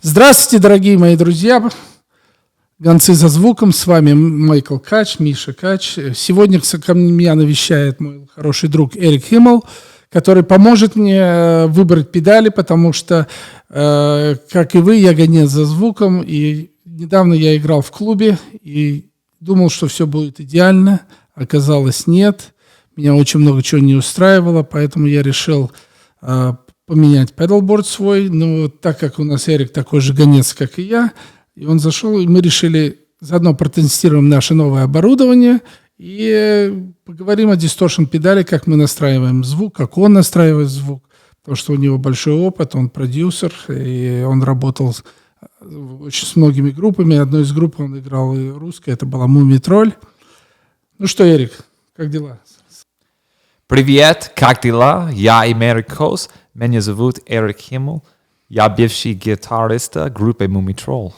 Здравствуйте, дорогие мои друзья, гонцы за звуком, с вами Майкл Кач, Миша Кач. Сегодня меня навещает мой хороший друг Эрик Химмел, который поможет мне выбрать педали, потому что, как и вы, я гонец за звуком, и недавно я играл в клубе и думал, что все будет идеально, оказалось нет, меня очень много чего не устраивало, поэтому я решил поменять педалборд свой, но так как у нас Эрик такой же гонец, как и я, и он зашел, и мы решили заодно протестируем наше новое оборудование и поговорим о дисторшн педали, как мы настраиваем звук, как он настраивает звук, потому что у него большой опыт, он продюсер, и он работал очень с многими группами. Одной из групп он играл и русской, это была Мумий-тролль. Ну что, Эрик, как дела? Привет, как дела? Я Америкос. Меня зовут Эрик Химмел. Я бывший гитарист группы Мумий-тролль.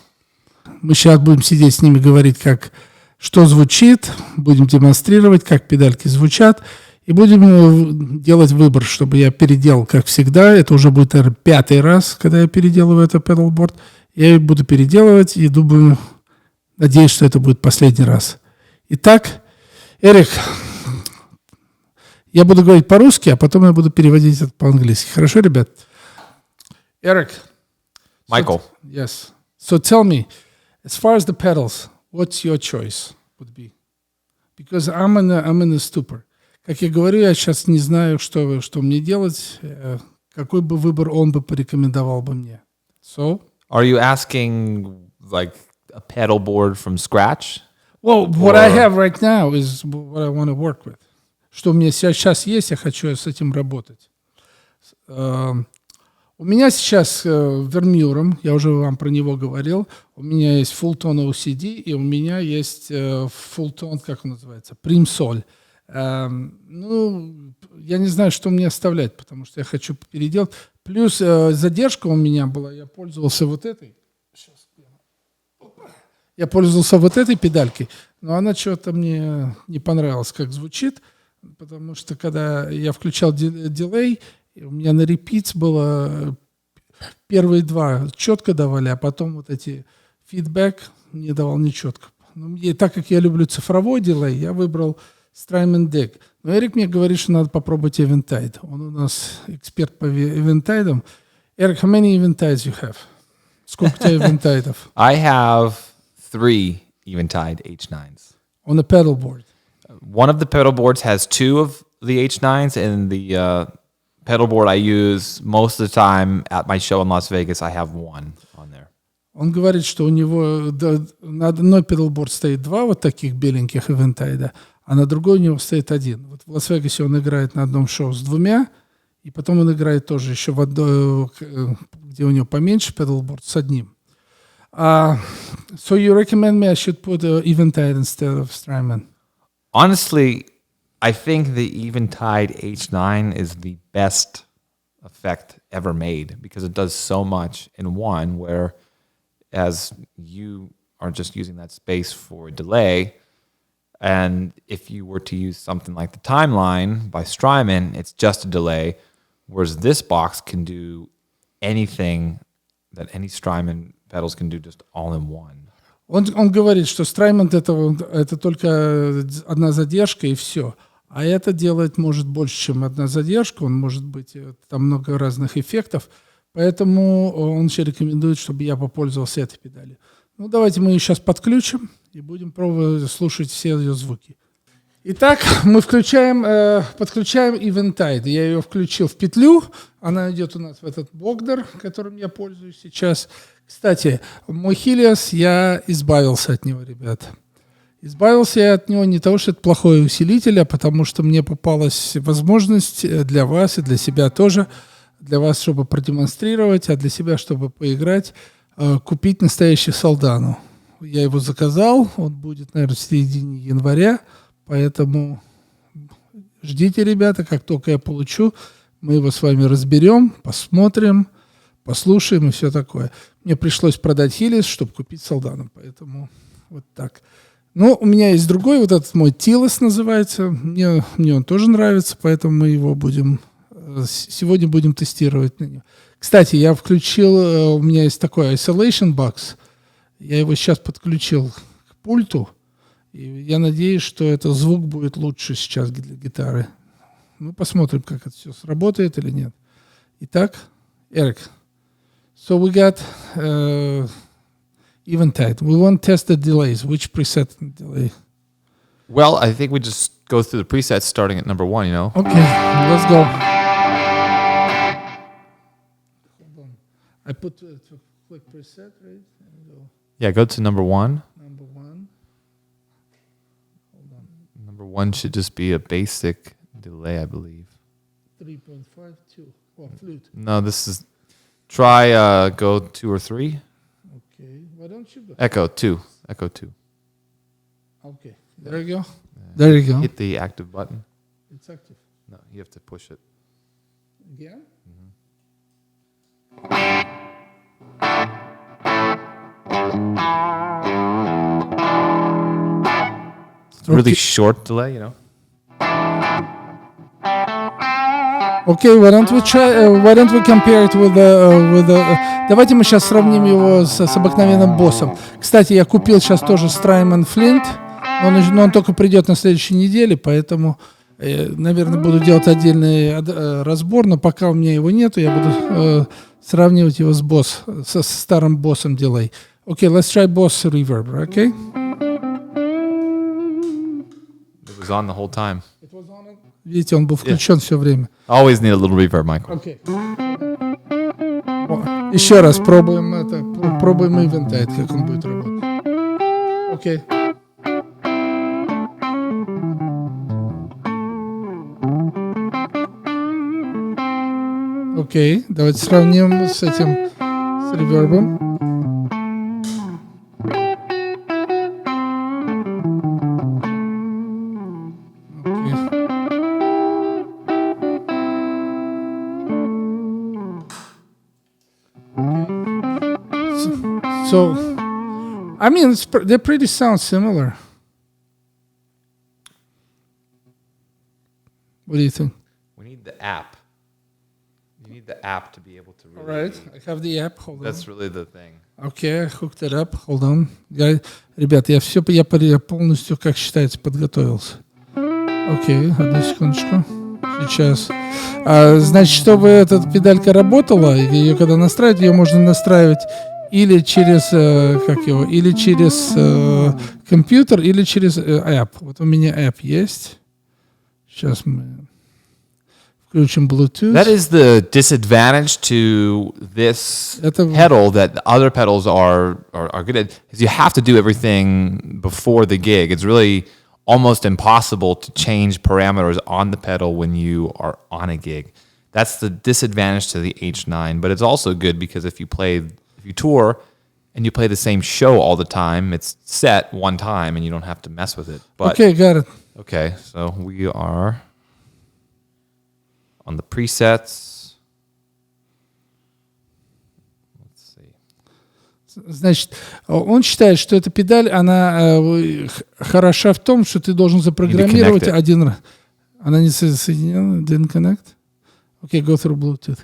Мы сейчас будем сидеть с ними, говорить, как, что звучит, будем демонстрировать, как педальки звучат, и будем делать выбор, чтобы я переделал, как всегда. Это уже будет, наверное, 5-й раз, когда я переделываю этот педалборд. Я буду переделывать и думаю, надеюсь, что это будет последний раз. Итак, Эрик, я буду говорить по-русски, а потом я буду переводить это по-английски. Хорошо, ребят? Eric. Michael. Yes. So tell me, as far as the pedals, what's your choice would be? Because I'm in a stupor. Как я говорю, я сейчас не знаю, что мне делать, какой бы выбор он бы порекомендовал бы мне. So? Are you asking like a pedal board from scratch? Well, what I have right now is what I want to work with. Что у меня сейчас есть, я хочу с этим работать. У меня сейчас Вермьюром, я уже вам про него говорил, у меня есть Fulltone OCD, и у меня есть Fulltone, как он называется, Примсоль. Ну, я не знаю, что мне оставлять, потому что я хочу переделать. Плюс задержка у меня была, я пользовался вот этой. Я пользовался вот этой педалькой, но она что-то мне не понравилась, как звучит, потому что когда я включал дилей, у меня на репит было первые два четко давали, а потом вот эти фидбэк не давал нечетко. И так как я люблю цифровой дилей, я выбрал Strymon DEG. Но Эрик мне говорит, что надо попробовать Eventide. Он у нас эксперт по Eventide. Эрик, how many Eventides you have? Сколько у тебя Eventide'ов? I have 3 Eventide H9s. On a pedal board. One of the pedal boards has 2 of the H9s, and the pedal board I use most of the time at my show in Las Vegas, I have 1 on there. Он говорит, что у него на одной педалборд стоит 2 вот таких беленьких Eventide, а на другой у него стоит 1. Вот в Лас-Вегасе он играет на одном шоу с 2, и потом он играет тоже еще в одной, где у него поменьше педалборд, с 1. So you recommend me I should put Eventide instead of Strymon? Honestly, I think the Eventide H9 is the best effect ever made because it does so much in one, whereas you are just using that space for a delay. And if you were to use something like the Timeline by Strymon, it's just a delay, whereas this box can do anything that any Strymon pedals can do just all in one. Он говорит, что Strymon это только одна задержка и все. А это делает может больше, чем одна задержка. Он может быть, там много разных эффектов. Поэтому он еще рекомендует, чтобы я попользовался этой педалью. Ну, давайте мы ее сейчас подключим и будем пробовать слушать все ее звуки. Итак, мы подключаем Eventide. Я ее включил в петлю. Она идет у нас в этот богдер, которым я пользуюсь сейчас. Кстати, мой Helios, я избавился от него, ребята. Избавился я от него не того, что это плохой усилитель, а потому что мне попалась возможность для вас и для себя тоже, для вас, чтобы продемонстрировать, а для себя, чтобы поиграть, купить настоящий Soldano. Я его заказал, он будет, наверное, в середине января, поэтому ждите, ребята, как только я получу, мы его с вами разберем, посмотрим, послушаем и все такое. Мне пришлось продать Helios, чтобы купить Soldano, поэтому вот так. Ну, у меня есть другой, вот этот мой Тилос называется. Мне он тоже нравится, поэтому мы его сегодня будем тестировать на него. Кстати, я включил, у меня есть такой Isolation Box. Я его сейчас подключил к пульту. И я надеюсь, что этот звук будет лучше сейчас для гитары. Ну, посмотрим, как это все сработает или нет. Итак, Eric. So we got Eventide. We want to test the delays. Which preset delay? Well, I think we just go through the presets starting at number 1, you know? Okay, let's go. Hold on. I put click preset, right? And go. Yeah, go to number 1. Number 1. Hold on. Number 1 should just be a basic delay, I believe. 3.52. Oh, flute. No, this is... Try go 2 or 3. Okay. Why don't you go? Echo 2. Echo 2. Okay. There you go. There you go. Hit the active button. It's active. No, you have to push it. Again? It's a really short delay, you know? Okay, why don't we compare it with the Давайте мы сейчас сравним его с обыкновенным боссом. Кстати, я купил сейчас тоже Strymon Flint, но он только придет на следующей неделе, поэтому, наверное, буду делать отдельный разбор, но пока у меня его нету, я буду сравнивать его со старым боссом Delay. Okay, let's try boss reverb, okay? It was on the whole time. Видите, он был включен все время. Always need a little reverb, Michael. Okay. Еще раз пробуем Eventide, как он будет работать. Окей. Окей, давайте сравним с ревербом. So, I mean, they pretty sound similar. What do you think? We need the app. You need the app to be able to All really... right, I have the app. Hold on. That's really the thing. Okay, I hooked it up. Hold on. Ребят, я полностью, как считается, подготовился. Окей, одну секундочку. Сейчас. Значит, чтобы эта педалька работала, ее когда настраивать, ее можно настраивать или через, или через компьютер, или через app. Вот у меня app есть. Сейчас мы включим Bluetooth. That is the disadvantage to this pedal that the other pedals are good at, is you have to do everything before the gig. It's really almost impossible to change parameters on the pedal when you are on a gig. That's the disadvantage to the H9, but it's also good because if you tour and you play the same show all the time, it's set one time and you don't have to mess with it. But, okay, got it. Okay, so we are on the presets. Let's see. Значит, он считает, что эта педаль, она хороша в том, что ты должен запрограммировать один раз. Она не соединена? Didn't connect? Okay, go through Bluetooth.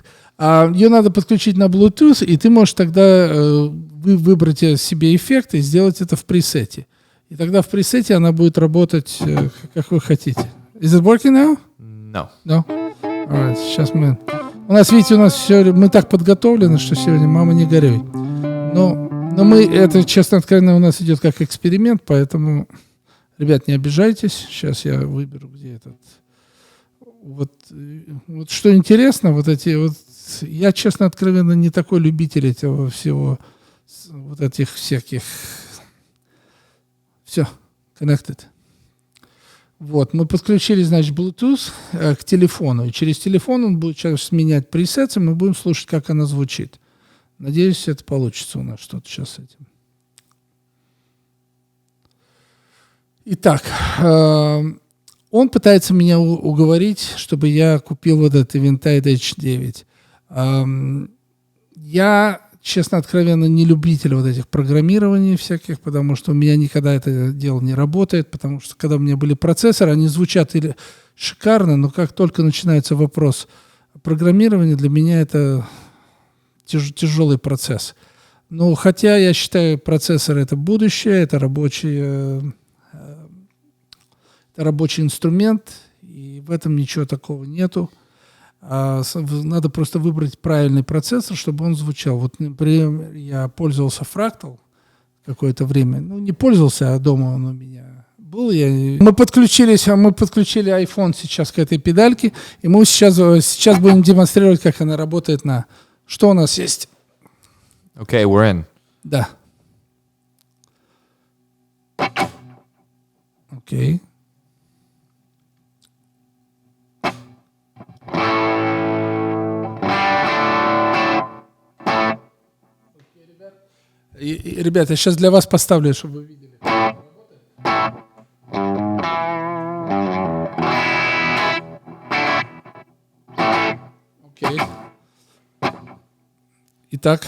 Ее надо подключить на Bluetooth, и ты можешь тогда выбрать себе эффект и сделать это в пресете. И тогда в пресете она будет работать, как вы хотите. Is it working now? No. No? Alright, сейчас мы... Видите, у нас все... Мы так подготовлены, что сегодня мама не горюй. Но мы... Это, честно, откровенно, у нас идет как эксперимент, поэтому, ребят, не обижайтесь. Сейчас я выберу, где этот... Вот что интересно, я, честно, откровенно, не такой любитель этого всего, вот этих всяких... Все, connected. Вот, мы подключили, значит, Bluetooth к телефону. И через телефон он будет сейчас менять пресеты, мы будем слушать, как она звучит. Надеюсь, это получится у нас что-то сейчас с этим. Итак, он пытается меня уговорить, чтобы я купил вот этот Eventide H9. Я, честно, откровенно, не любитель вот этих программирований всяких, потому что у меня никогда это дело не работает, потому что когда у меня были процессоры, они звучат или шикарно, но как только начинается вопрос программирования, для меня это тяжелый процесс. Но хотя я считаю, процессор это будущее, это рабочий инструмент, и в этом ничего такого нету. Надо просто выбрать правильный процессор, чтобы он звучал. Вот, например, я пользовался Fractal какое-то время. Ну, не пользовался, а дома он у меня был. Мы подключили iPhone сейчас к этой педальке, и мы сейчас будем демонстрировать, как она работает на... Что у нас есть? Okay, we're in. Да. Окей. Ребят, я сейчас для вас поставлю, чтобы вы видели. Окей. Итак.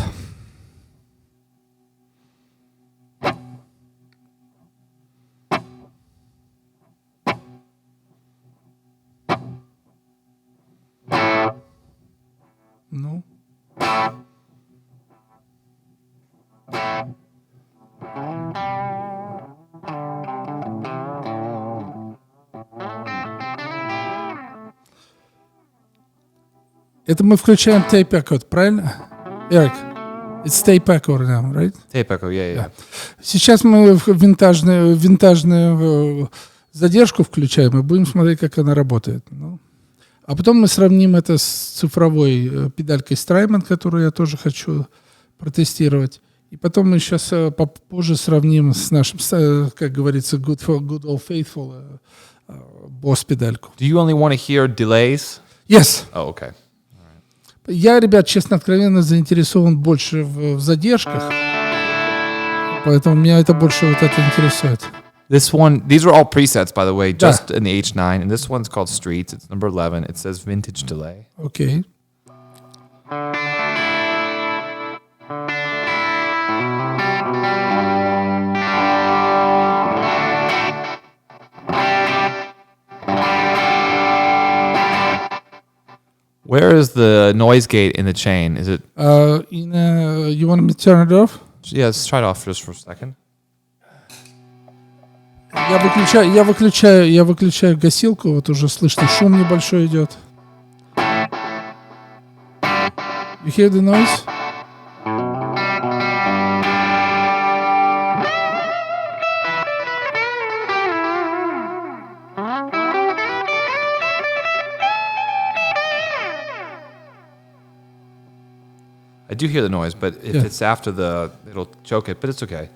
Ну. Это мы включаем tape echo, правильно? Eric, it's tape echo now, right? Tape echo, yeah. Сейчас мы винтажную задержку включаем и будем смотреть, как она работает. Ну. А потом мы сравним это с цифровой педалькой Strymon, которую я тоже хочу протестировать. И потом мы сейчас попозже сравним с нашим, как говорится, good old faithful Boss педальку. Do you only want to hear delays? Yes. Oh, okay. Я, ребят, честно, откровенно заинтересован больше в задержках, поэтому меня это больше вот это интересует. These are all presets, by the way, just in the H9, and this one's called Streets. It's number 11. It says Vintage Delay. Окей. Where is the noise gate in the chain? Is it? You want me to turn it off? Yeah, let's try it off just for a second. Я выключаю гасилку, вот уже слышно, шум небольшой идет. You hear the noise? I do hear the noise, but if it's after it'll choke it, but it's okay.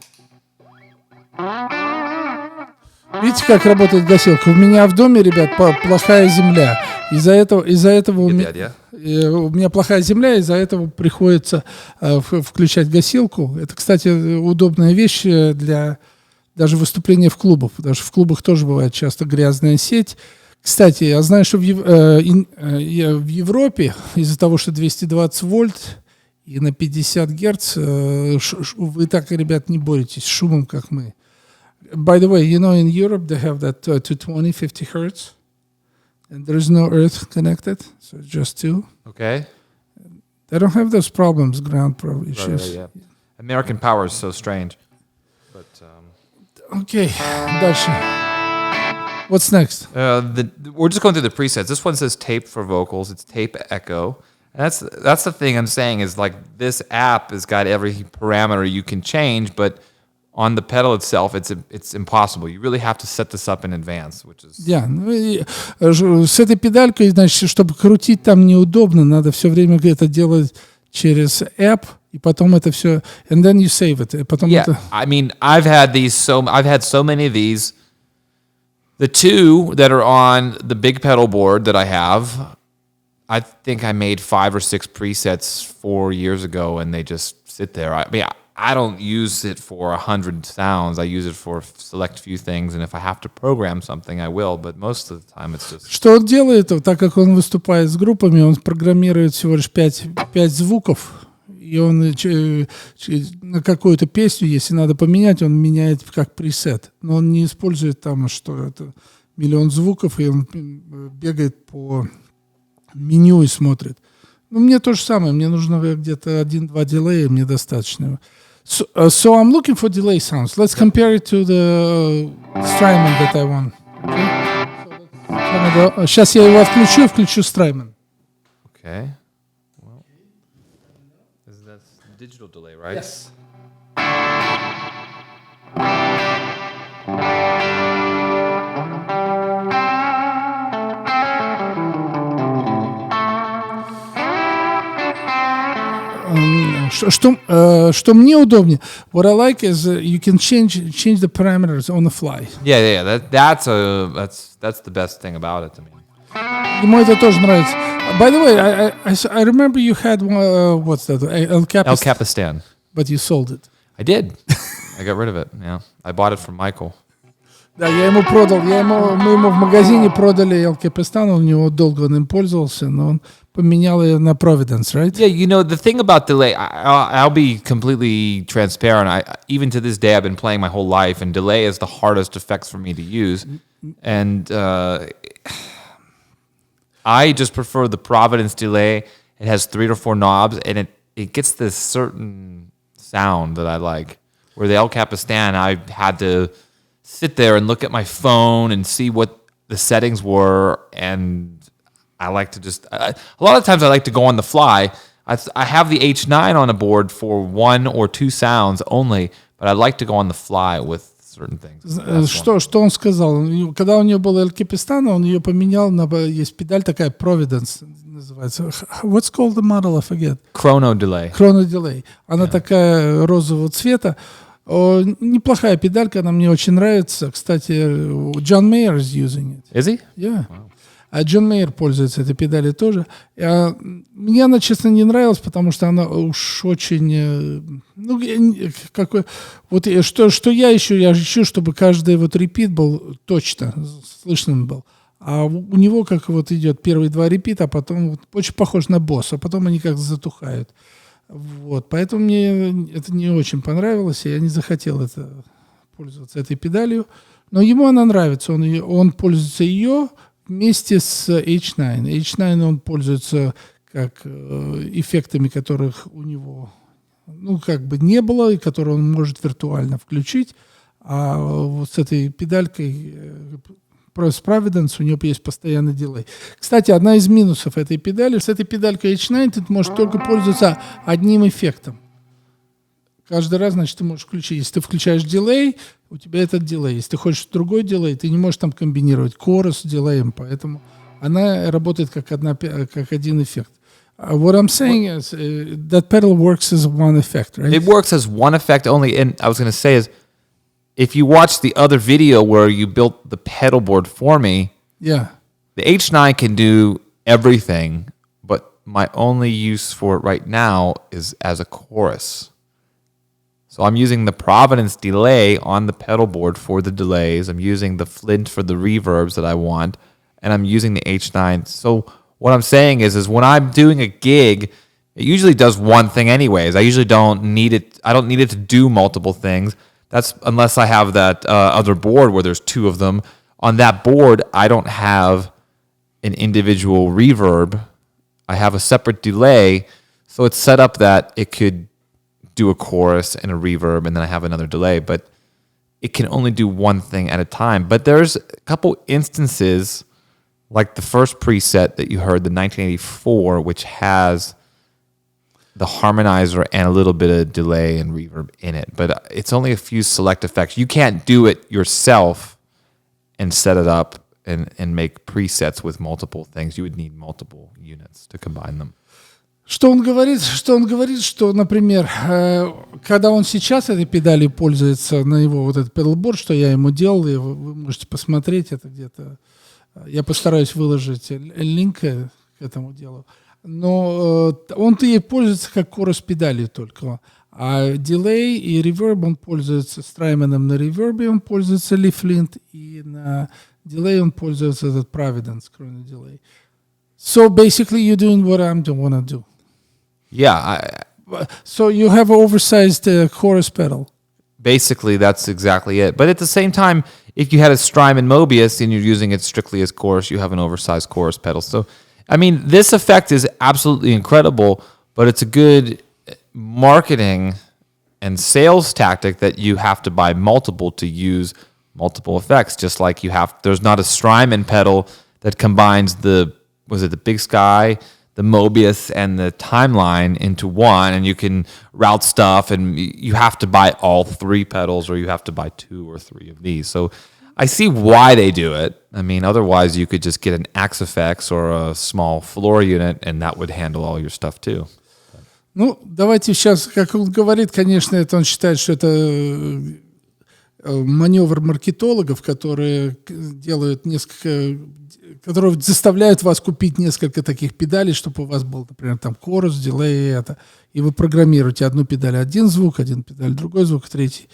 Видите, как работает гасилка? У меня в доме, ребят, плохая земля. Из-за этого у меня плохая земля, из-за этого приходится включать гасилку. Это, кстати, удобная вещь для даже выступления в клубах. Даже в клубах тоже бывает часто грязная сеть. Кстати, я знаю, что в Европе из-за того, что 220 вольт и на 50 герц, вы так, ребят, не боретесь с шумом, как мы. By the way, you know, in Europe they have that 220, 50 hertz, and there's no earth connected, so it's just two. Okay. They don't have those problems, ground issues. Right, yeah. American power is so strange. But Okay, дальше. What's next? We're just going through the presets. This one says tape for vocals. It's tape echo. And that's the thing I'm saying is like this app has got every parameter you can change, but on the pedal itself, it's impossible. You really have to set this up in advance, which is... С этой педалькой, значит, чтобы крутить там неудобно, надо все время это делать через app, и потом это все... And then you save it. Потом I mean, I've had so many of these. The two that are on the big pedal board that I have, I think I made 5 or 6 presets 4 years ago, and they just sit there. I mean, I don't use it for 100 sounds. I use it for select few things, and if I have to program something, I will. But most of the time, it's just... Что он делает, так как он выступает с группами, он программирует всего лишь 5 звуков, И он на какую-то песню, если надо поменять, он меняет как пресет. Но он не использует там, что это миллион звуков, и он бегает по меню и смотрит. Ну, мне то же самое. Мне нужно где-то 1-2 дилея, мне достаточно. So I'm looking for delay sounds. Let's compare it to the Strymon that I want. Okay? Сейчас я его отключу и включу Strymon. Okay. Well, that's digital delay, right? Yes. Что мне удобнее, what I like is you can change the parameters on the fly. Yeah. That's the best thing about it to me. Ему это тоже нравится. By the way, I remember you had what's that? El Capistan. El Capistan. But you sold it. I did. I got rid of it. Yeah, I bought it from Michael. Да, я ему продал. Мы ему в магазине продали El Capistan, у него долго он им пользовался, но он поменял ее на Providence, right? Yeah, the thing about delay, I'll be completely transparent. Even to this day, I've been playing my whole life, and delay is the hardest effects for me to use. And I just prefer the Providence delay. It has 3 or 4 knobs, and it gets this certain sound that I like. Where the El Capistan, I had to sit there and look at my phone and see what the settings were, and I like to just a lot of times I like to go on the fly. I have the H9 on a board for 1 or 2 sounds only, but I like to go on the fly with certain things. Что он сказал? Когда у него был El Capistan, он ее поменял на есть педаль такая Providence называется. What's called the model? I forget. Chrono delay. Chrono delay. Она такая розового цвета. Неплохая педалька, она мне очень нравится. Кстати, John Mayer is using it. Is he? Yeah. А Джон Мейер пользуется этой педалью тоже. Мне она, честно, не нравилась, потому что она уж очень... Что я ищу? Я ищу, чтобы каждый вот репит был точно слышным был. А у него как вот идет первые 2 репита, а потом вот, очень похож на босс, а потом они как затухают. Вот. Поэтому мне это не очень понравилось, и я не захотел пользоваться этой педалью. Но ему она нравится. Он пользуется ее вместе с H9. H9 он пользуется как эффектами, которых у него как бы не было, и которые он может виртуально включить. А вот с этой педалькой с Providence у нее есть постоянный дилей. Кстати, одна из минусов этой педали, с этой педалькой H9 ты можешь только пользоваться одним эффектом. Каждый раз, значит, ты можешь включить. Если ты включаешь дилей, у тебя этот дилей. Если ты хочешь другой дилей, ты не можешь там комбинировать корус с дилеем, поэтому она работает как один эффект. What I'm saying is that pedal works as one effect, right? It works as one effect only, and I was going to say is, if you watch the other video where you built the pedal board for me, yeah, the H9 can do everything, but my only use for it right now is as a chorus. So I'm using the Providence delay on the pedal board for the delays. I'm using the Flint for the reverbs that I want, and I'm using the H9. So what I'm saying is when I'm doing a gig, it usually does one thing anyways. I usually don't need it. I don't need it to do multiple things. That's unless I have that other board where there's 2 of them. On that board, I don't have an individual reverb. I have a separate delay. So it's set up that it could do a chorus and a reverb, and then I have another delay, but it can only do one thing at a time. But there's a couple instances, like the first preset that you heard, the 1984, which has the harmonizer and a little bit of delay and reverb in it, but it's only a few select effects. You can't do it yourself and set it up and make presets with multiple things. You would need multiple units to combine them. Что он говорит, что, например, когда он сейчас этой педалью пользуется на его вот этот pedalboard, что я ему делал, и вы можете посмотреть это где-то. Я постараюсь выложить линк к этому делу. Но он-то ей пользуется как корус-педалью только. А дилей и реверб он пользуется Strymon на ревербе, он пользуется Lee Flint, и на дилей он пользуется этот Providence, кроме дилей. So basically you're doing what I'm want to do. Yeah, So you have an oversized chorus pedal. Basically, that's exactly it. But at the same time, if you had a Strymon Mobius and you're using it strictly as chorus, you have an oversized chorus pedal. So, I mean, this effect is absolutely incredible, but it's a good marketing and sales tactic that you have to buy multiple to use multiple effects. Just like there's not a Strymon pedal that combines the Big Sky, the Mobius, and the Timeline into one, and you can route stuff, and you have to buy all three pedals, or you have to buy 2 or 3 of these. So I see why they do it. I mean, otherwise you could just get an Axe-Fx or a small floor unit, and that would handle all your stuff too. Ну, давайте сейчас, как он говорит, конечно, это он считает, что это маневр маркетологов, которые делают которые заставляют вас купить несколько таких педалей, чтобы у вас был, например, там chorus, дилей, это, и вы программируете одну педаль, один звук, один педаль, другой звук, третий.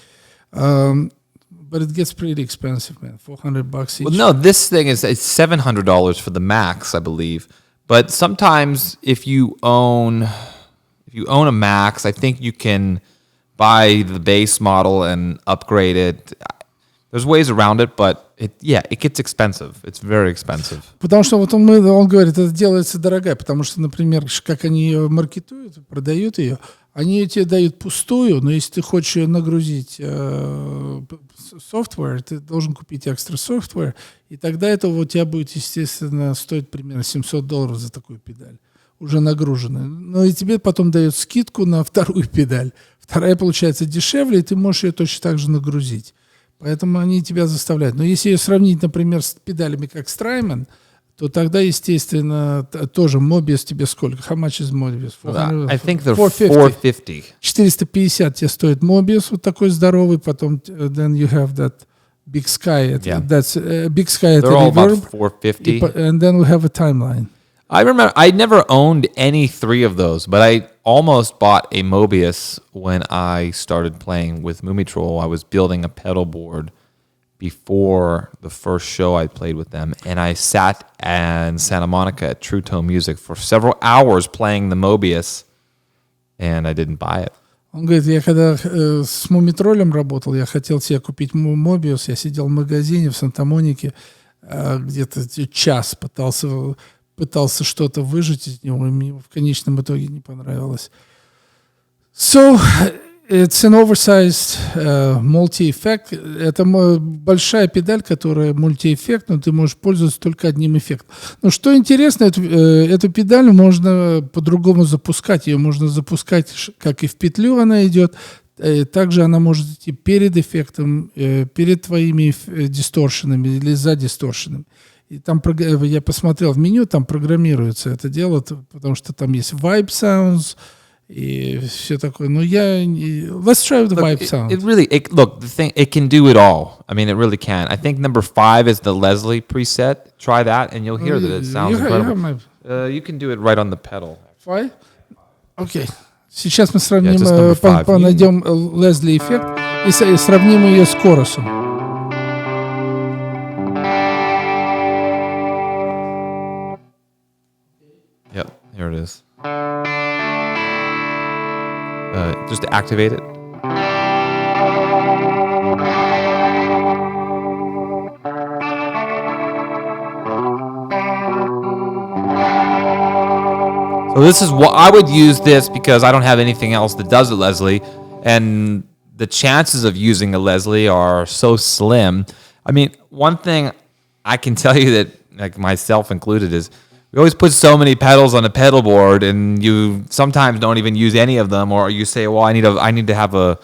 But it gets pretty expensive, man. $400 each. Well, no, this thing it's $700 for the Max, I believe. But sometimes if you own a Max, I think you can buy the base model and upgrade it. There's ways around it, but it gets expensive. It's very expensive. Потому что вот он говорит, это делается дорогая, потому что, например, как они ее маркетуют, продают ее, они ее тебе дают пустую, но если ты хочешь ее нагрузить software, ты должен купить экстра software, и тогда это у тебя будет, естественно, стоить примерно $700 за такую педаль, уже нагруженную. Но и тебе потом дают скидку на вторую педаль. Вторая получается дешевле, и ты можешь ее точно так же нагрузить. Поэтому они тебя заставляют. Но если ее сравнить, например, с педалями как Strymon, то тогда, естественно, тоже Mobius тебе сколько? How much is Mobius? I think they're 450. 450 тебе стоит Mobius, вот такой здоровый. Потом then you have that Big Sky. That's Big Sky. They're all about 450. And then we have a Timeline. I remember I never owned any 3 of those, but I almost bought a Mobius when I started playing with Moomitroll. I was building a pedal board before the first show I played with them, and I sat in Santa Monica at True Tone Music for several hours playing the Mobius, and I didn't buy it. Он говорит, я когда с Мумитролем работал, я хотел себе купить Mobius, я сидел в магазине в Санта-Монике, где-то час пытался что-то выжать из него, и мне в конечном итоге не понравилось. So, it's an oversized multi-effect. Это большая педаль, которая multi-эффект, но ты можешь пользоваться только одним эффектом. Но что интересно, эту педаль можно по-другому запускать. Ее можно запускать, как и в петлю она идет. Также она может идти перед эффектом, перед твоими дисторшенами или за дисторшенами. И там я посмотрел в меню, там программируется это дело, потому что там есть vibe sounds и все такое. Но let's try the vibe sound. It can do it all. I mean, it really can. I think number 5 is the Leslie preset. Try that, and you'll hear that it sounds incredible. You can do it right on the pedal. 5? Okay. Сейчас мы сравним, найдем Leslie эффект и сравним ее с корусом. Here it is. Just to activate it. So this is what I would use this because I don't have anything else that does a Leslie, and the chances of using a Leslie are so slim. I mean, one thing I can tell you that, like myself included, is we always put so many pedals on a pedal board, and you sometimes don't even use any of them, or you say, "Well, I need to have a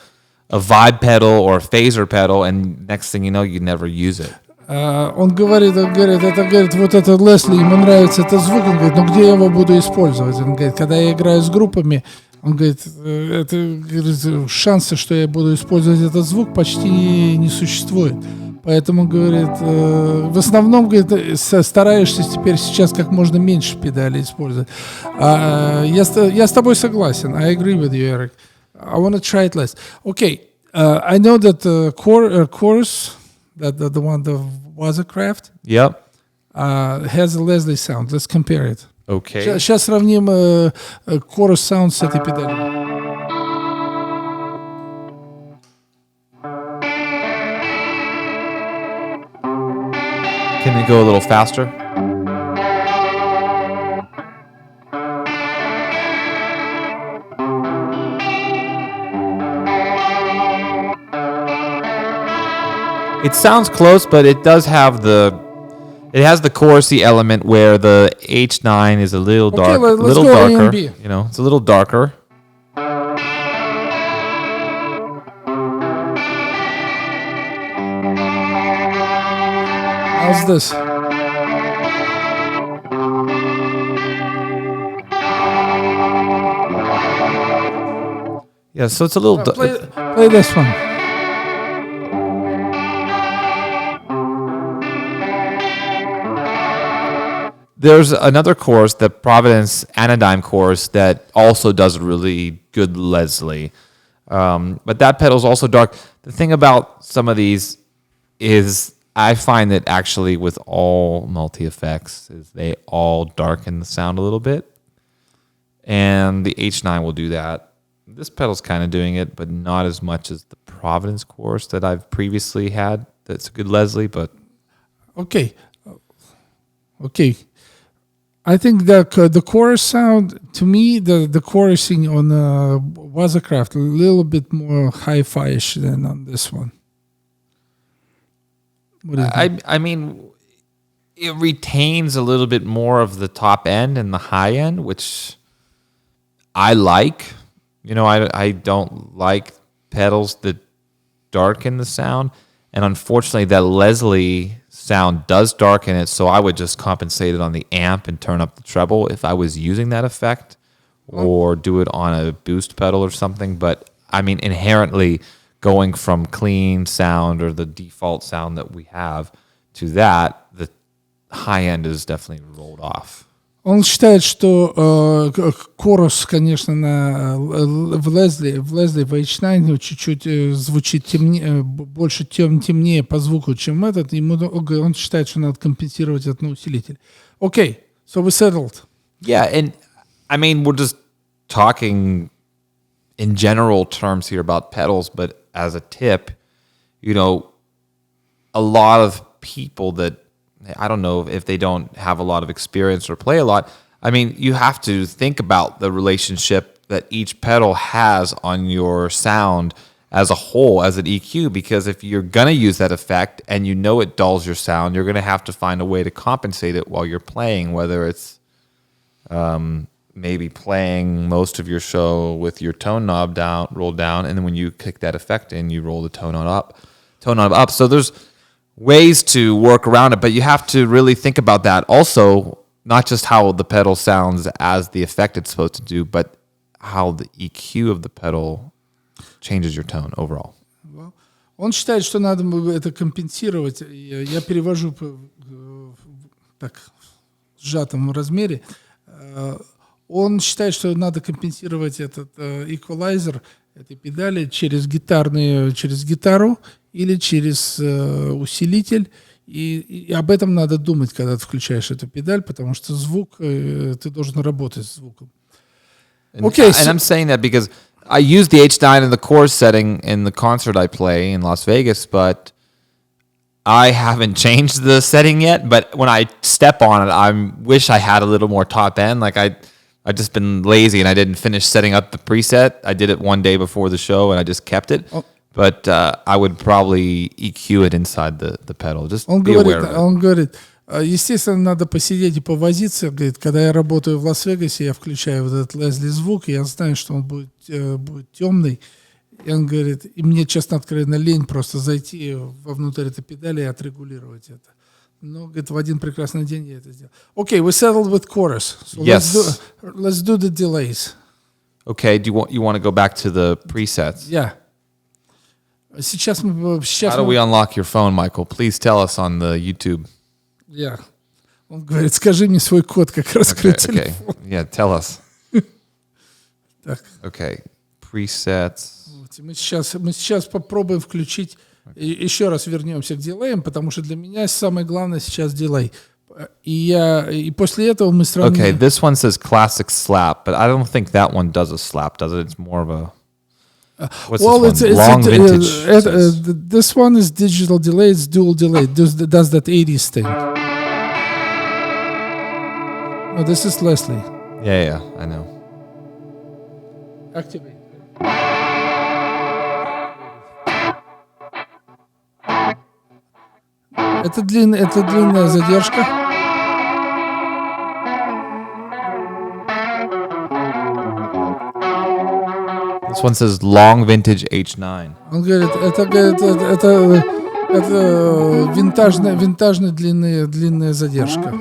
vibe pedal or a phaser pedal," and next thing you know, you never use it. Он говорит, вот это Лесли, ему нравится этот звук, он говорит, ну где я его буду использовать? Он говорит, когда я играю с группами, он говорит, шансы, что я буду использовать этот звук, почти не существует. Поэтому, говорит, в основном, говорит, стараешься теперь сейчас как можно меньше педалей использовать. Я с тобой согласен. I agree with you, Eric. I want to try it less. Okay, I know that chorus, the one that was a craft, Yep. Has a Leslie sound. Let's compare it. Okay. Сейчас сравним chorus sound с этой педалью. Can you go a little faster? It sounds close, but it does have it has the chorusy element where the H9 is a little Okay, dark, let's a little go A and darker. B. You know, it's a little darker. How's this? Yeah, so it's a little. Play this one. There's another chorus, the Providence Anodyne chorus, that also does really good Leslie. But that pedal's also dark. The thing about some of these is I find that actually with all multi-effects is they all darken the sound a little bit. And the H9 will do that. This pedal's kind of doing it, but not as much as the Providence chorus that I've previously had. That's a good Leslie, but... Okay. I think the chorus sound, to me, the chorusing on Wazacraft a little bit more hi-fi-ish than on this one. What do you think? I mean, it retains a little bit more of the top end and the high end, which I like. You know, I don't like pedals that darken the sound. And unfortunately, that Leslie sound does darken it, so I would just compensate it on the amp and turn up the treble if I was using that effect, or do it on a boost pedal or something. But I mean, inherently, going from clean sound or the default sound that we have to that, the high end is definitely rolled off. Он считает, что корус, конечно, в Leslie в H9 чуть-чуть звучит темнее, больше темнее по звуку, чем этот. Он считает, что надо компенсировать это на усилитель. Okay, so we settled. Yeah, and I mean, we're just talking in general terms here about pedals, but as a tip, you know, a lot of people that, I don't know if they don't have a lot of experience or play a lot. I mean, you have to think about the relationship that each pedal has on your sound as a whole, as an EQ, because if you're going to use that effect and you know it dulls your sound, you're going to have to find a way to compensate it while you're playing, whether it's maybe playing most of your show with your tone knob rolled down, and then when you kick that effect in, you roll the tone knob up. So there's ways to work around it, but you have to really think about that. Also, not just how the pedal sounds as the effect it's supposed to do, but how the EQ of the pedal changes your tone overall. Он считает, что надо это компенсировать. Я перевожу так в сжатом размере. Он считает, что надо компенсировать этот эквалайзер этой педали через гитару или через усилитель. И об этом надо думать, когда ты включаешь эту педаль, потому что звук, ты должен работать с звуком. And I'm saying that because I use the H9 in the chorus setting in the concert I play in Las Vegas, but I haven't changed the setting yet. But when I step on it, I wish I had a little more top end. Like I've just been lazy and I didn't finish setting up the preset. I did it one day before the show and I just kept it. But I would probably EQ it inside the pedal. Just be aware of it. Он говорит, естественно, надо посидеть и повозиться. Говорит, когда я работаю в Лас-Вегасе, я включаю вот этот Leslie звук, и я знаю, что он будет темный. И он говорит, и мне, честно, откровенно лень просто зайти вовнутрь этой педали и отрегулировать это. Но, говорит, в один прекрасный день я это сделал. Okay, we settled with chorus. So yes. Let's do the delays. Okay, you want to go back to the presets? Yeah. How do we unlock your phone, Michael? Please tell us on the YouTube. Yeah. Он говорит, скажи мне свой код, как раскрыть телефон. Okay. Yeah, tell us. Так. Okay, presets. Мы сейчас попробуем включить. Еще раз вернемся к дилеям, потому что для меня самое главное сейчас дилей. И после этого мы сравним. Okay, this one says classic slap, but I don't think that one does a slap, does it? It's more of a... What's Well, this one? Long vintage. says. This one is digital delay. It's dual delay. Does that 80s thing. Oh, this is Leslie. Yeah, I know. Activate. Это длинная задержка. This one says long vintage H9. Он говорит, это винтажная длинная задержка.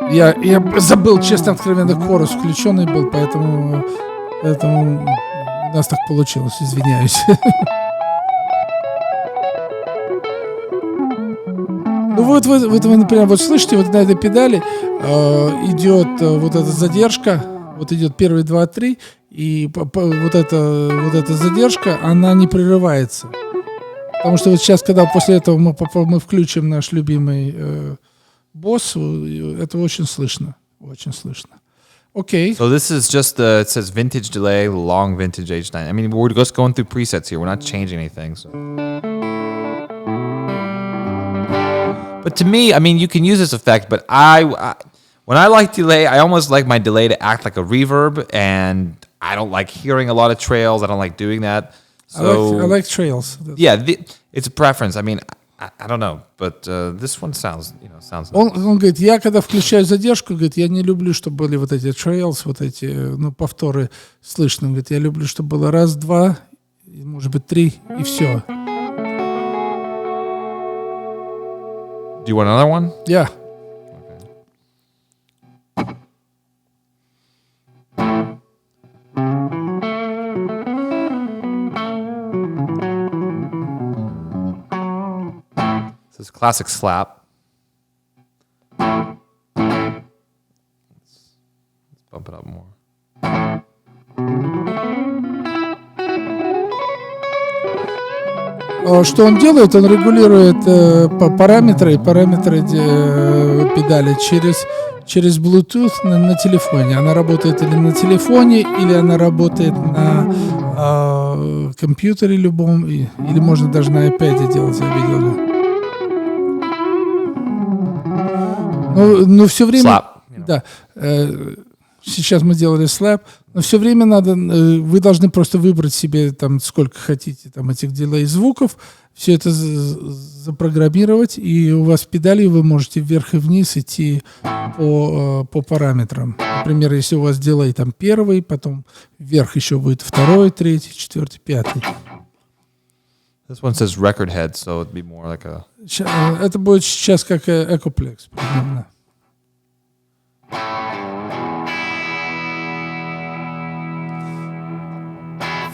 Я забыл, честно, откровенно, хорус включенный был, поэтому у нас так получилось, извиняюсь. Ну вот вы, например, вот слышите, вот на этой педали идет вот эта задержка, вот идет первые 2-3, и вот эта задержка, она не прерывается. Потому что вот сейчас, когда после этого мы включим наш любимый босс, это очень слышно. Очень слышно. Окей. So this is just it says vintage delay, long vintage H9. I mean, we're just going through presets here. We're not changing anything. So. But to me, I mean, you can use this effect, but when I like delay, I almost like my delay to act like a reverb, and I don't like hearing a lot of trails. I don't like doing that. So I like trails. Yeah, it's a preference. I mean, I don't know, but this one sounds nice. Он говорит, я когда включаю задержку, говорит, я не люблю, чтобы были вот эти trails, вот эти, повторы слышны. Он говорит, я люблю, чтобы было раз, два, может быть, три, и все. Do you want another one? Yeah. This is classic slap. Let's bump it up more. Что он делает? Он регулирует параметры педали через Bluetooth на телефоне. Она работает или на телефоне, или она работает на компьютере любом, или можно даже на iPad делать, я видел. Но все время... Slap. Да. Сейчас мы делали слэп, но все время вы должны просто выбрать себе там сколько хотите там этих дилей звуков, все это запрограммировать, и у вас педали вы можете вверх и вниз идти по параметрам. Например, если у вас дилей там первый, потом вверх еще будет второй, третий, четвертый, пятый. This one says record head, so it'd be more like a... Это будет сейчас как Ecoplex примерно.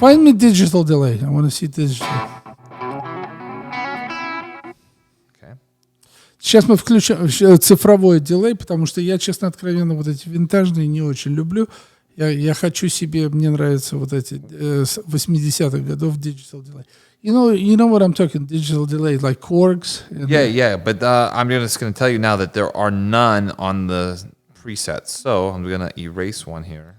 Find me digital delay. I want to see digital. Okay. Сейчас мы включим цифровой дилей, потому что я, честно, откровенно, вот эти винтажные не очень люблю. Я хочу себе, мне нравятся вот эти 80-х годов digital delay. You know what I'm talking, digital delay, like Korgs. Yeah, but I'm just going to tell you now that there are none on the presets. So I'm going to erase one here.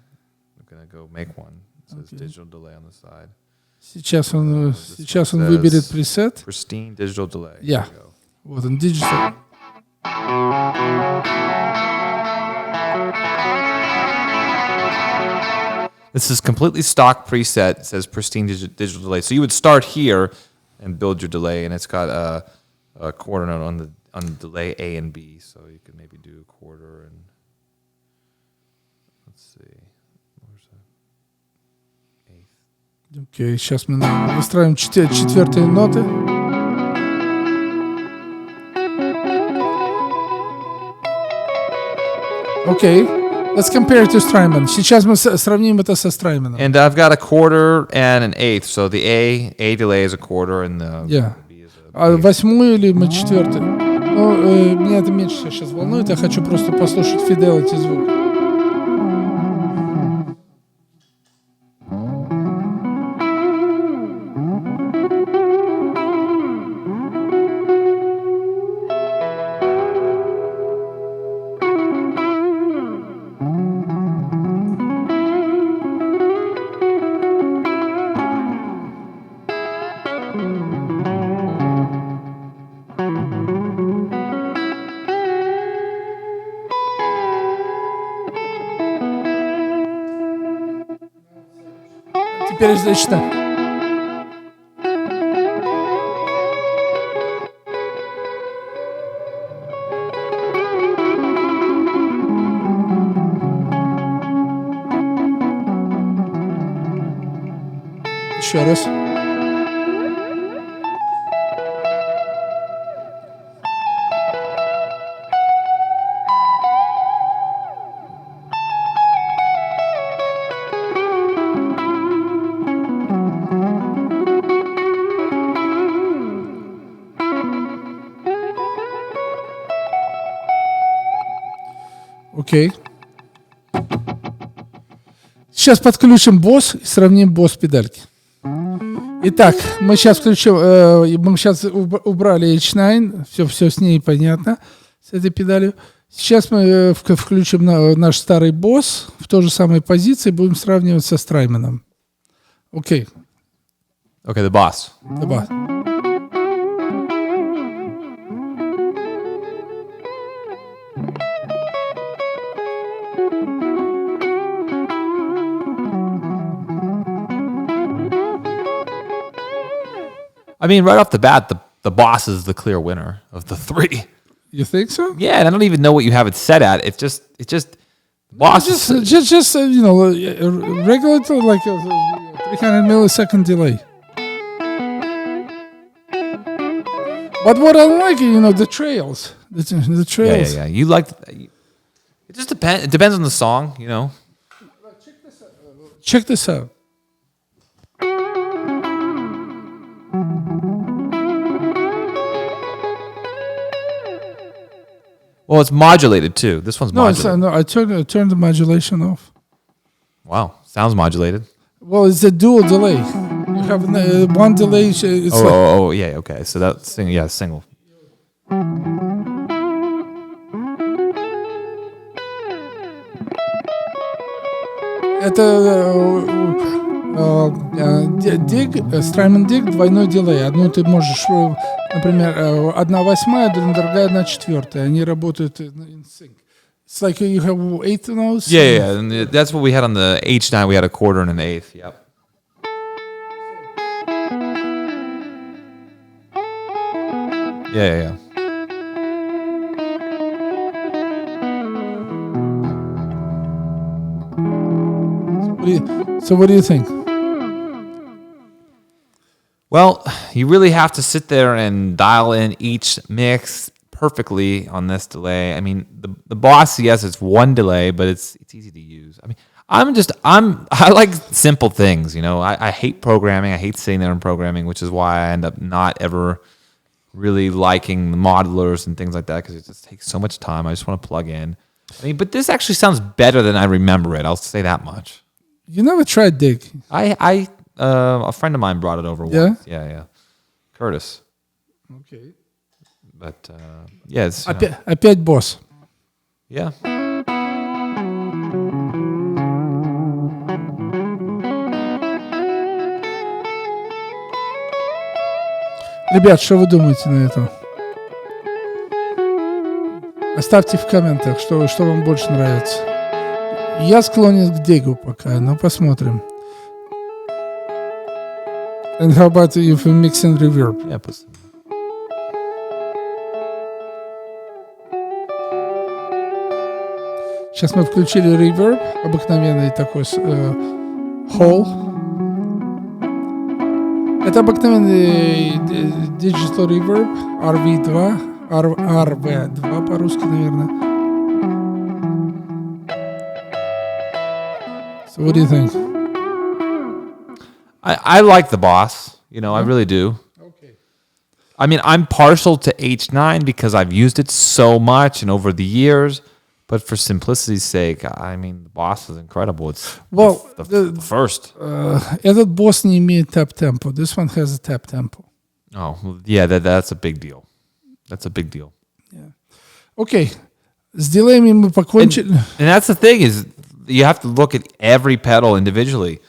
I'm going to go make one. It says digital delay on the side. Сейчас он выберет пресет. Pristine digital delay. Yeah. Вот он, digital. This is completely stock preset. It says pristine digital delay. So you would start here and build your delay, and it's got a quarter note on the delay A and B. So you could maybe do a quarter and let's see, where's the eighth? Окей, сейчас мы выстраиваем четвертые ноты. Окей. Let's compare it to Strymon. Сейчас мы сравним это со Strymon. And I've got a quarter and an eighth. So the A delay is a quarter and the B is a eighth. Восьмую или мы четвертый? Меня это меньше сейчас волнует. Я хочу просто послушать fidelity звук. Теперь H9. Еще раз. Окей. Сейчас подключим босс и сравним босс педальки. Итак, мы сейчас включим, мы сейчас убрали H9, все с ней понятно, с этой педалью. Сейчас мы включим наш старый босс в той же самой позиции, будем сравнивать со Страйменом. Окей. Okay, the boss. Давай. I mean, right off the bat, the boss is the clear winner of the three. You think so? Yeah, and I don't even know what you have it set at. It's just boss. Just regular like a 300 millisecond delay. But what I like, the trails, the trails. Yeah. You like. It just depends. It depends on the song, Check this out. Well, it's modulated too. This one's modulated. I turned the modulation off. Wow, sounds modulated. Well, it's a dual delay. You have one delay. It's Yeah, okay. So that's single. Это Strymon Dig, двойной дилей. Одну ты можешь, например, 1/8, другая 1/4. Они работают in sync. It's like you have 8 notes. Yeah. And that's what we had on the H9. We had a quarter and an eighth. Yep. Yeah. So what do you think? Well, you really have to sit there and dial in each mix perfectly on this delay. I mean, the Boss, yes, it's one delay, but it's easy to use. I mean, I like simple things, I hate programming. I hate sitting there and programming, which is why I end up not ever really liking the modelers and things like that, because it just takes so much time. I just want to plug in. I mean, but this actually sounds better than I remember it. I'll say that much. You never tried Dig? A friend of mine brought it over once. Yeah. Curtis. Okay. But yeah, it's опять босс. Yeah. Ребят, что вы думаете на это? Оставьте в комментах, что вам больше нравится. Я склонен к Дигу пока, но посмотрим. And how about if we mix in reverb? Yeah, Сейчас мы включили reverb, обыкновенный такой hall. Это обыкновенный digital reverb, RV2 по-русски, наверное. So what do you think? I like the Boss. I really do. Okay. I mean, I'm partial to H9 because I've used it so much and over the years. But for simplicity's sake, I mean, the Boss is incredible. It's the first. Этот босс не имеет tap tempo. This one has a tap tempo. Oh, yeah, that's a big deal. That's a big deal. Yeah. Okay. С дилеями мы покончили. And that's the thing is, you have to look at every pedal individually.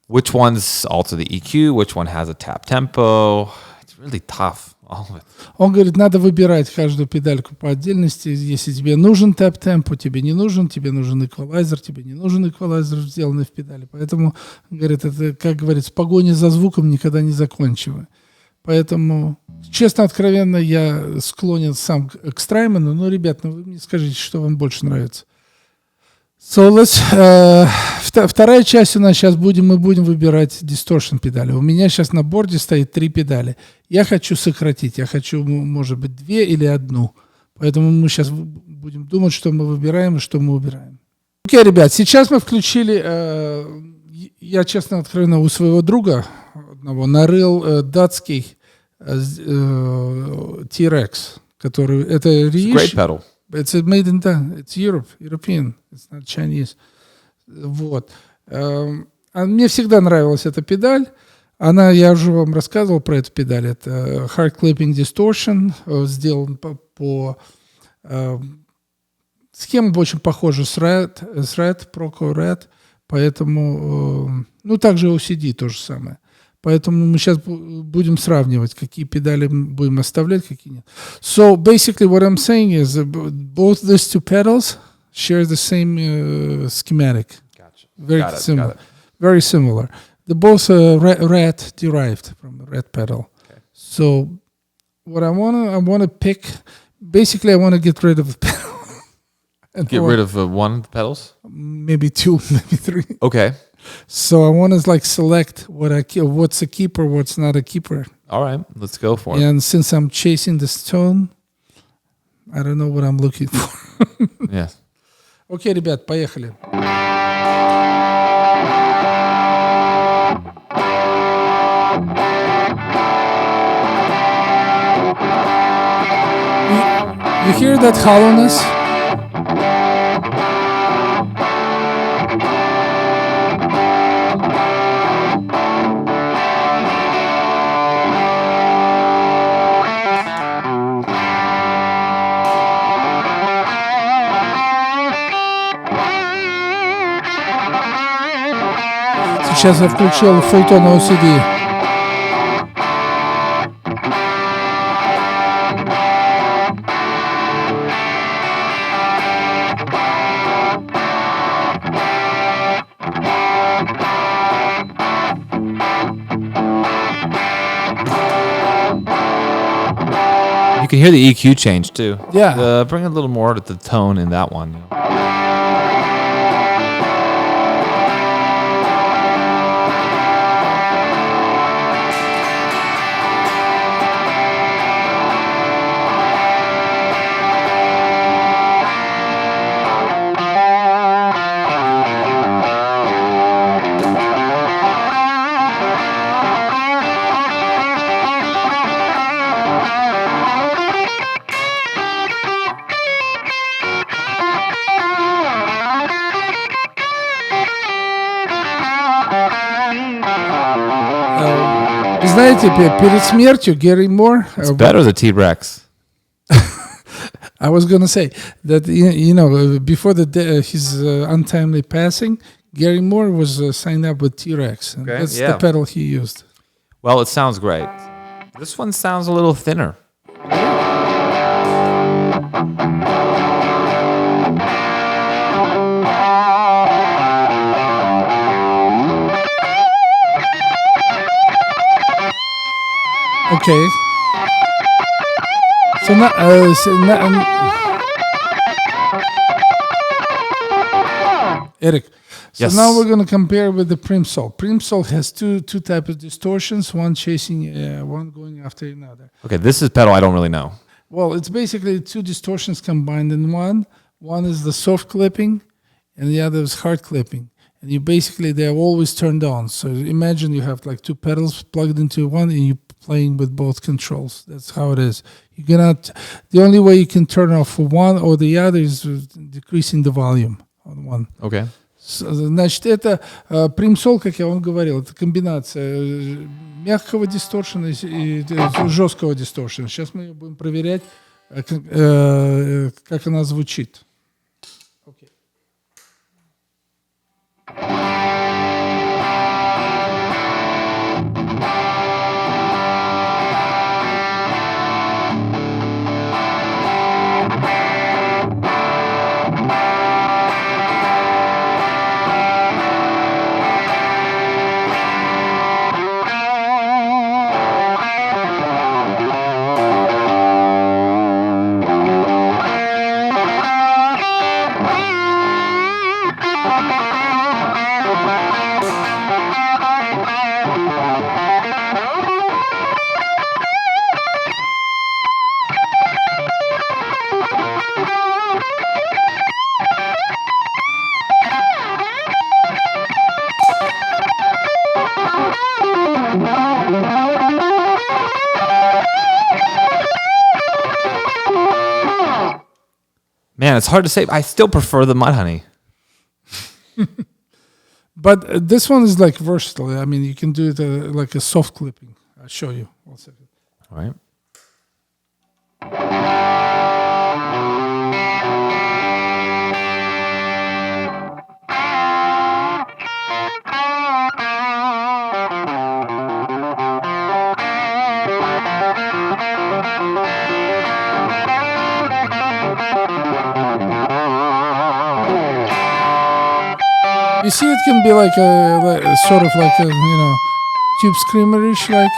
Which ones alter the EQ? Which one has a tap tempo? It's really tough. All of it. Он говорит, надо выбирать каждую педальку по отдельности. Если тебе нужен тап-темпо, тебе нужен эквалайзер, тебе не нужен эквалайзер, сделанный в педали. Поэтому, говорит, это, как говорится, погоня за звуком никогда не закончивая. Поэтому, честно, откровенно, я склонен сам к Страйману. Но, ребят, вы мне скажите, что вам больше нравится. Вторая часть у нас сейчас мы будем выбирать distortion педали. У меня сейчас на борде стоит 3 педали. Я хочу сократить. Я хочу, может быть, 2 или 1. Поэтому мы сейчас будем думать, что мы выбираем и что мы убираем. Окей, ребят, сейчас мы включили, я, честно, откровенно, у своего друга одного нарыл датский T-Rex, который, это It's a great reissue. pedal. It's made in it's European, it's not Chinese. Вот. Мне всегда нравилась эта педаль. Я уже вам рассказывал про эту педаль. Это Hard Clipping Distortion, сделан по схема очень похожа с Red, Proco Red, поэтому, также OCD то же самое. Поэтому мы сейчас будем сравнивать, какие педали будем оставлять, какие нет. So basically what I'm saying is both these two pedals share the same schematic. Gotcha. Very Got it, similar. got it. Very similar. They're both red derived from the red pedal. Okay. So what I wanna pick, basically I want to get rid of the pedal. And Get rid of one of the pedals? maybe 2, maybe 3. Okay. So I want to select what's a keeper, what's not a keeper. All right. Let's go for it. And since I'm chasing this tone, I don't know what I'm looking for. Yes. Окей, ребят, поехали. You hear that hollowness? Сейчас я включил Fulltone OCD. You can hear the EQ change too. Yeah. Bring a little more to the tone in that one. Вы знаете, перед смертью Gary Moore... It's better the T-Rex. I was going to say that, before his untimely passing, Gary Moore was signed up with T-Rex. And Okay, that's yeah. the pedal he used. Well, it sounds great. This one sounds a little thinner. Okay. So now, Eric. So Yes. now we're going to compare with the Primsol. Primsol has two types of distortions, one chasing, one going after another. Okay, this is pedal I don't really know. Well, it's basically 2 distortions combined in one. One is the soft clipping, and the other is hard clipping. And they're always turned on. So imagine you have like 2 pedals plugged into one, and you're playing with both controls. That's how it is. The only way you can turn off one or the other is decreasing the volume on one. Okay. Значит, это Primsol, как я вам говорил, это комбинация мягкого дисторшена и жесткого дисторшена. Сейчас мы будем проверять, как она звучит. Okay. it's hard to say. I still prefer the Mudhoney. But this one is like versatile. I mean, you can do it like a soft clipping. I'll show you. 1 second. All right. You see, it can be like a sort of like a, tube screamerish, like,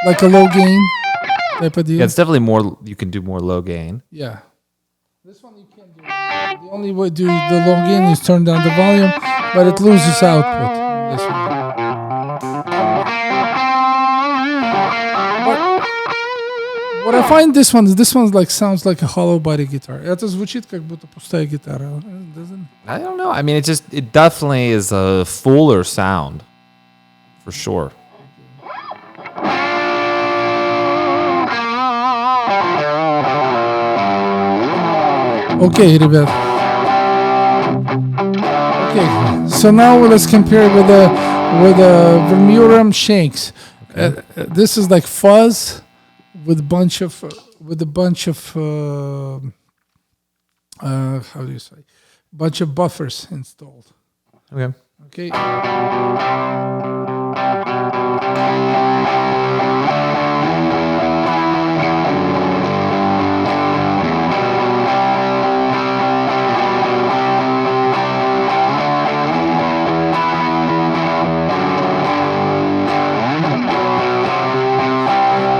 like a low gain type of deal. Yeah, it's definitely more. You can do more low gain. Yeah. This one you can't do. The only way to do the low gain is turn down the volume, but it loses output. On this one. What I find this one like sounds like a hollow body guitar. Это звучит как будто пустая гитара. Doesn't? I don't know. I mean, it definitely is a fuller sound, for sure. Okay, ребят. Okay, so now let's compare with the Vermuram Shanks. This is like fuzz with a bunch of how do you say? Bunch of buffers installed. Okay. Okay.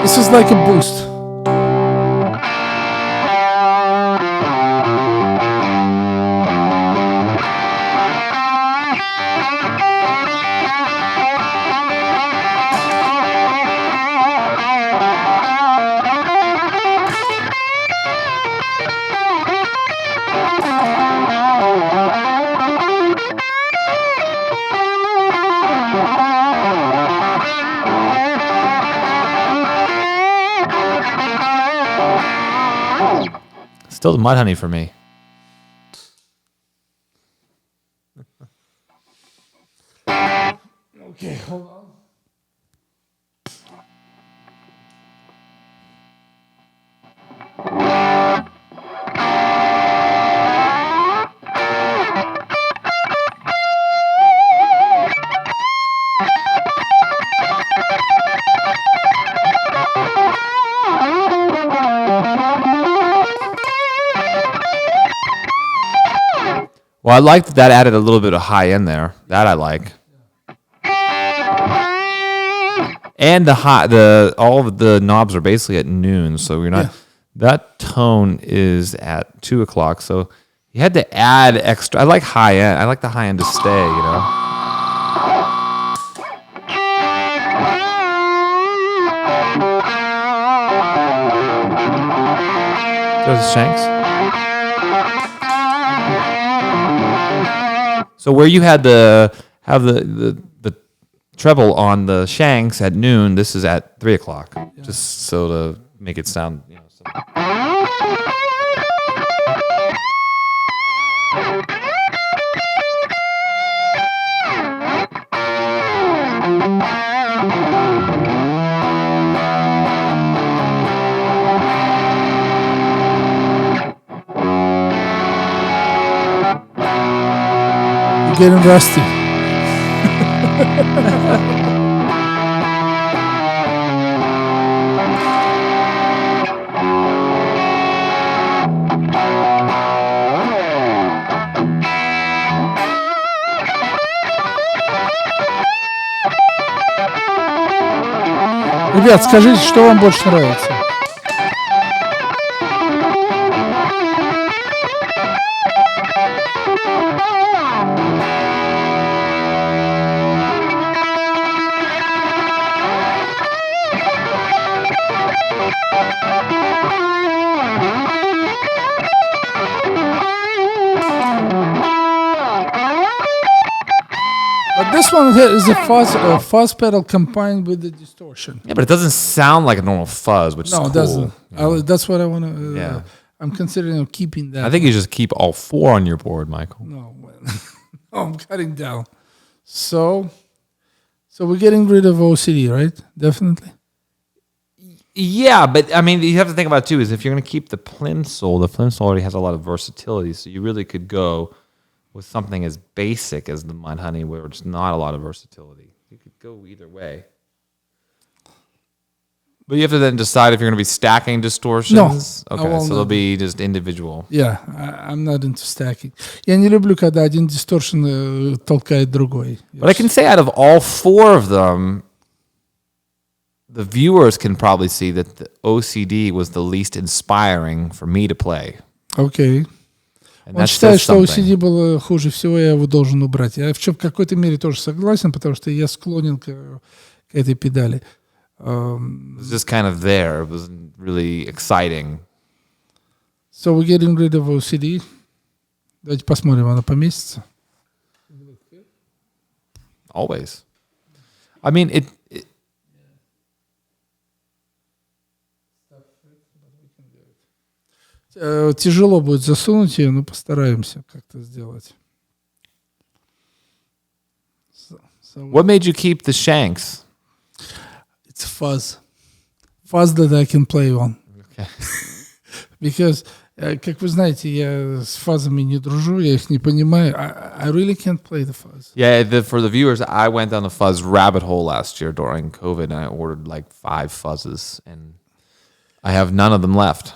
This is like a boost. Still the Mudhoney for me. Okay, hold on. Well, I like that added a little bit of high end there. That I like. And all of the knobs are basically at noon, so you're not. Yeah. That tone is at 2 o'clock, so you had to add extra. I like high end. I like the high end to stay. There's the Shanks. So where you had the treble on the Shanks at noon, this is at 3 o'clock. Yeah. Just so to make it sound, You're getting rusty. Ребят, скажите, что вам больше нравится? But this this one is a fuzz pedal combined with the distortion. Yeah, but it doesn't sound like a normal fuzz, which is No, cool. it doesn't. That's what I want to. Yeah. I'm considering keeping that. I think you just keep all four on your board, Michael. No, I'm cutting down. So we're getting rid of OCD, right? Definitely. Yeah, but I mean, you have to think about it too, is if you're going to keep the Plimsoll already has a lot of versatility, so you really could go with something as basic as the Mudhoney, where it's not a lot of versatility. You could go either way. But you have to then decide if you're going to be stacking distortions. No, I Okay, will so they'll not. be just individual. Yeah, I'm not into stacking. Я не люблю, когда один distortion толкает другой. But I can say out of all four of them, the viewers can probably see that the OCD was the least inspiring for me to play. Окей. And Он that считает, says что something. OCD было хуже всего, я его должен убрать. Я в какой-то мере тоже согласен, потому что я склонен к этой педали. It was just kind of there. It wasn't really exciting. So we're getting rid of OCD. Давайте посмотрим, она поместится. Always. I mean, it Тяжело будет засунуть ее, но постараемся как-то сделать. what made you keep the Shanks? It's fuzz. Fuzz that I can play on. Okay. Because, как вы знаете, я с фазами не дружу, я их не понимаю. I really can't play the fuzz. Yeah, for the viewers, I went down the fuzz rabbit hole last year during COVID, and I ordered like 5 fuzzes, and I have none of them left.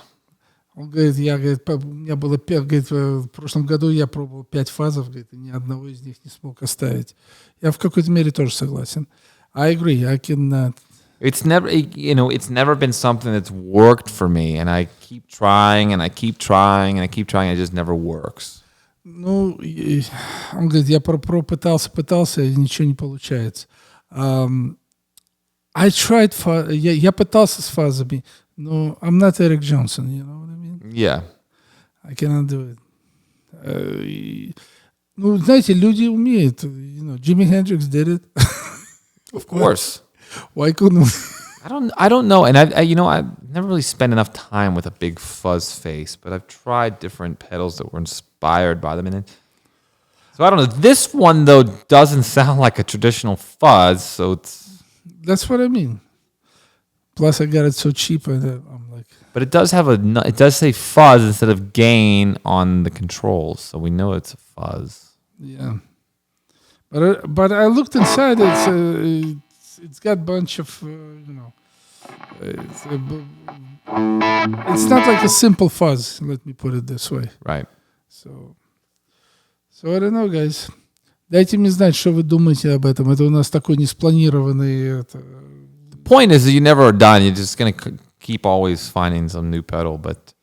Он говорит, у меня было 5, говорит, в прошлом году я пробовал 5 фазов, говорит, и ни одного из них не смог оставить. Я в какой-то мере тоже согласен. I agree, I cannot. It's never been something that's worked for me, and I keep trying, and I keep trying, and I keep trying, and it just never works. Ну, он говорит, я пытался, и ничего не получается. I tried, я пытался с фазами, но I'm not Eric Johnson, you know what I mean? Yeah. I cannot do it. Ну, знаете, люди умеют. Jimi Hendrix did it. Of course. Why couldn't we? I don't know, and I've never really spent enough time with a big fuzz face, but I've tried different pedals that were inspired by them, so I don't know. This one though doesn't sound like a traditional fuzz, so it's. That's what I mean. Plus, I got it so cheap, I'm like. But it does have it does say fuzz instead of gain on the controls, so we know it's a fuzz. Yeah, but I looked inside. It's got a bunch of it's not like a simple fuzz. Let me put it this way. Right. So I don't know, guys. Дайте мне знать, что вы думаете об этом. Это у нас такой неспланированный. The point is that you never are done. You're just going to keep always finding some new pedal. But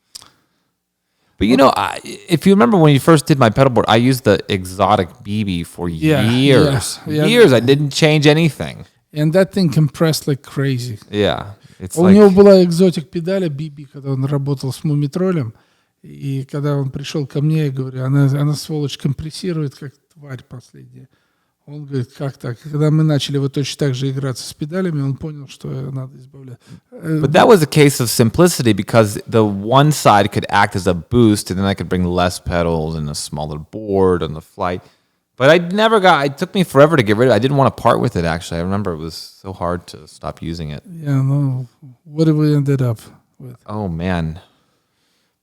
if you remember when you first did my pedal board, I used the Exotic BB for years. Yeah. Years. I didn't change anything. And that thing compressed like crazy. Yeah. It's У него была экзотик педаля BB, когда он работал с Мумитролем. И когда он пришел ко мне, я говорю, она сволочь компрессирует, как тварь последняя. Он говорит, как так? И когда мы начали вот точно так же играться с педалями, он понял, что надо избавляться. But that was a case of simplicity because the one side could act as a boost, and then I could bring less pedals and a smaller board on the flight. But it took me forever to get rid of it. I didn't want to part with it, actually. I remember it was so hard to stop using it. Yeah, no. What did we ended up with? Oh, man.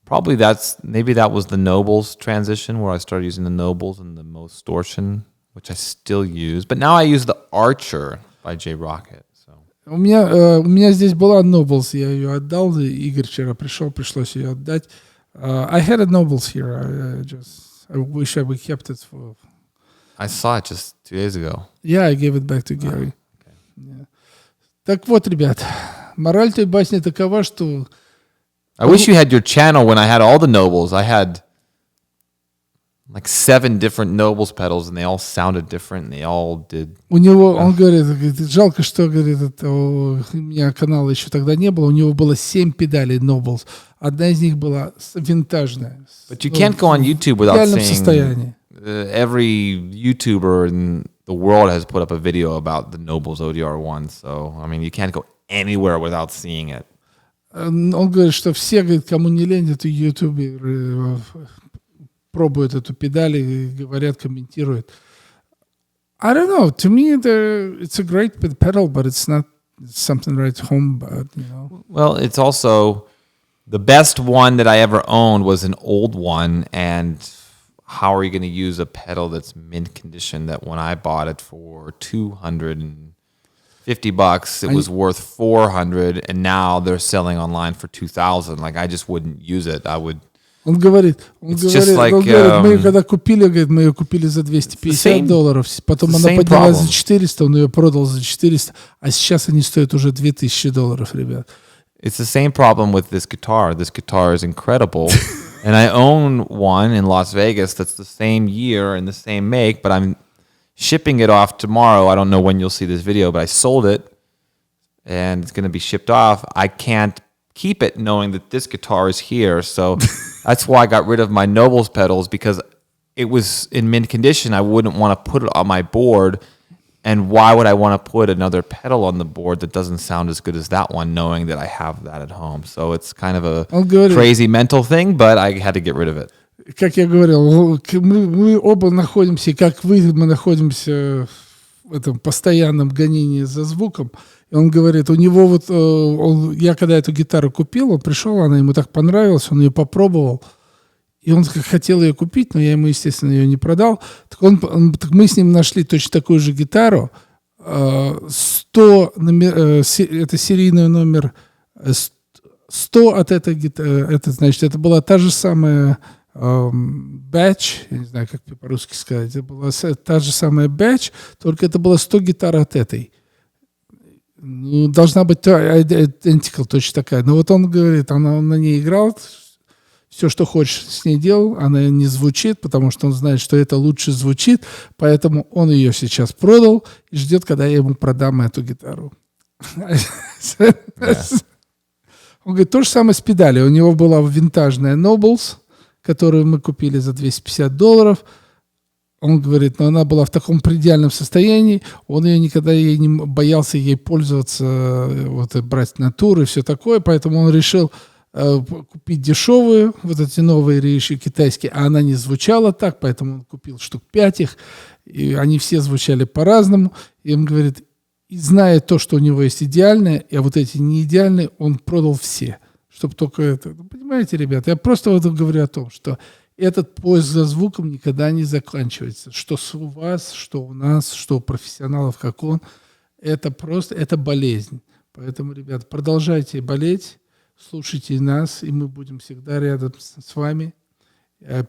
Probably maybe that was the Nobles transition where I started using the Nobles and the Mostortion, which I still use. But now I use the Archer by J Rocket. So. У меня здесь была Nobles, я ее отдал. Игорь вчера пришлось ее отдать. I had a Nobles here. I wish I would kept it for. I saw it just 2 days ago. Yeah, I gave it back to Gary. Okay. Yeah. Так вот, ребят, мораль той басни такова, что... I wish you had your channel when I had all the Nobles. I had like 7 different Nobles pedals, and they all sounded different, and they all did... У него, он говорит, жалко, что, говорит, у меня канала еще тогда не было, у него было 7 педалей Nobles. Одна из них была винтажная. But you can't go on YouTube without в идеальном seeing состоянии. every YouTuber and the world has put up a video about the Nobles ODR1. So, I mean, you can't go anywhere without seeing it. Он говорит, что все, говорит, кому не лень, это ютуберы пробуют эту педаль и говорят, комментируют. I don't know. To me, it's a great pedal, but it's not something right home. But Well, it's also the best one that I ever owned was an old one, and how are you going to use a pedal that's mint condition that when I bought it for $250, it was worth $400, and now they're selling online for $2,000. Like, I just wouldn't use it. I would. Он говорит, мы ее когда купили, говорит, мы ее купили за $250, потом она поднялась за 400, он ее продал за 400, а сейчас они стоят уже $2000, ребят. It's the same problem with this guitar. This guitar is incredible. And I own one in Las Vegas that's the same year and the same make, but I'm shipping it off tomorrow. I don't know when you'll see this video, but I sold it and it's going to be shipped off. I can't keep it knowing that this guitar is here. So that's why I got rid of my Nobles pedals, because it was in mint condition. I wouldn't want to put it on my board. And why would I want to put another pedal on the board that doesn't sound as good as that one, knowing that I have that at home? So it's kind of a crazy mental thing, but I had to get rid of it. Как я говорил, мы оба находимся, как вы, мы находимся в этом постоянном гонении за звуком. И он говорит, у него вот, я когда эту гитару купил, он пришел, она ему так понравилась, он ее попробовал. И он хотел ее купить, но я ему, естественно, ее не продал. Так мы с ним нашли точно такую же гитару. 100 это серийный номер 100 от этой гитары. Это значит, это была та же самая batch, я не знаю, как по-русски сказать. Это была та же самая batch, только это было 100 гитар от этой. Ну, должна быть identical, точно такая. Но вот он говорит, он на ней играл, все, что хочешь, с ней делал, она не звучит, потому что он знает, что это лучше звучит, поэтому он ее сейчас продал и ждет, когда я ему продам эту гитару. Он говорит, то же самое с педалью. У него была винтажная Nobles, которую мы купили за $250. Он говорит, но она была в таком предельном состоянии, он ее никогда не боялся ей пользоваться, вот, брать на тур и все такое, поэтому он решил купить дешевую, вот эти новые рейши китайские, а она не звучала так, поэтому он купил штук 5 их, и они все звучали по-разному, и он говорит, и зная то, что у него есть идеальное, а вот эти не идеальные, он продал все, чтобы только это, понимаете, ребята, я просто вот говорю о том, что этот поиск за звуком никогда не заканчивается, что у вас, что у нас, что у профессионалов, как он, это просто, это болезнь, поэтому, ребята, продолжайте болеть, слушайте нас, и мы будем всегда рядом с вами.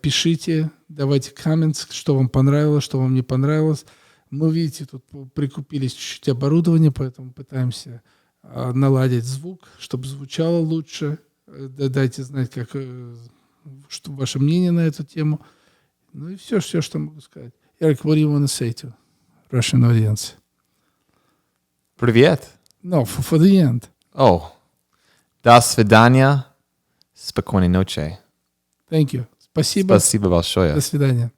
Пишите, давайте comments, что вам понравилось, что вам не понравилось. Мы, видите, тут прикупились чуть-чуть оборудования, поэтому пытаемся наладить звук, чтобы звучало лучше. Дайте знать, что ваше мнение на эту тему. Ну и все, что могу сказать. Eric, what do you want to say to Russian audience? Привет. No, for the end. Oh. До свидания. Спокойной ночи. Thank you. Спасибо. Спасибо большое. До свидания.